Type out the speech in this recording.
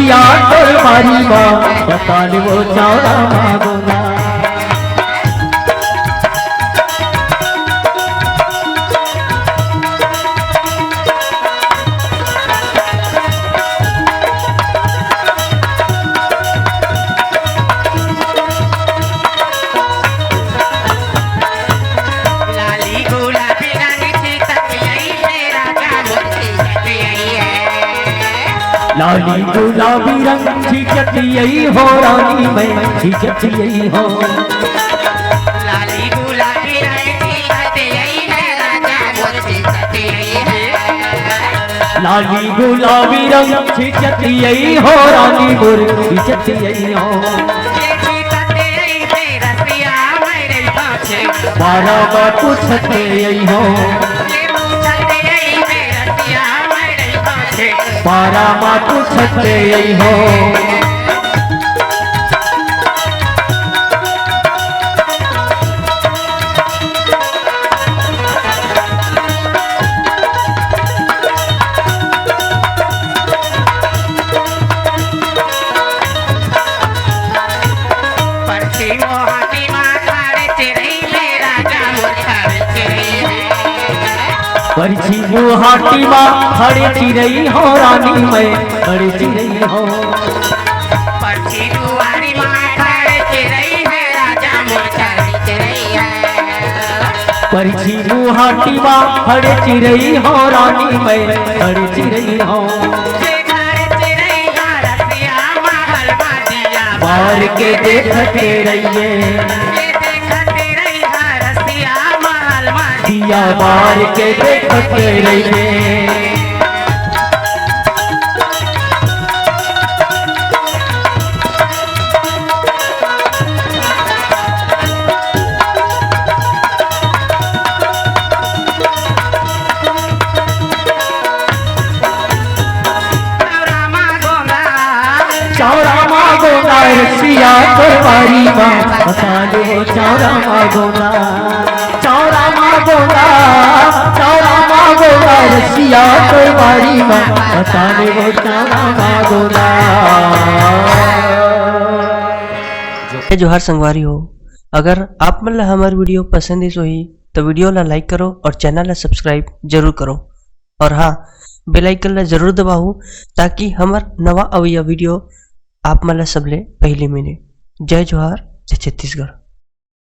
रसिया तोर बारी बा बताने वो चौरा मागोना। लाली गुलाबी रंग झिझक यही हो रानी मैं झिझक यही हो। लाली गुलाबी रंग झिझक यही है राजा मोर झिझक यही है। लाली गुलाबी रंग झिझक यही हो रानी मोर झिझक यही हो। बारा बात पूछते यही हो। बारा माँ पूछते यही हो। परछी गुहाटी माँ खड़े चिरई हो रानी मैं खड़े चिरई हो। परछी गुहाटी माँ खड़े चिरई है राजा मोर खड़े चिरई है। परछी गुहाटी माँ खड़े चिरई हो रानी मैं खड़े चिरई हो। मार के देखते रहिए दिया मार के देखते रहिए। चौरा मागोना रसिया तोर बारी बा बताने वो चौरा मागोना। चौरा मागोना चौरा मागोना रसिया तोर बारी बा बताने वो चौरा मागोना। जोहार संगवारी हो, अगर आप मन ला हमार वीडियो पसंद ही सोही तो वीडियो ला लाइक करो और चैनल ला सब्सक्राइब जरूर करो। और हाँ, बेल आइकन ला जरूर दबाओ ताकि हमार नवा अवैया वीडियो आप मन ला सबले पहले मिले। जय जोहार, जय छत्तीसगढ़।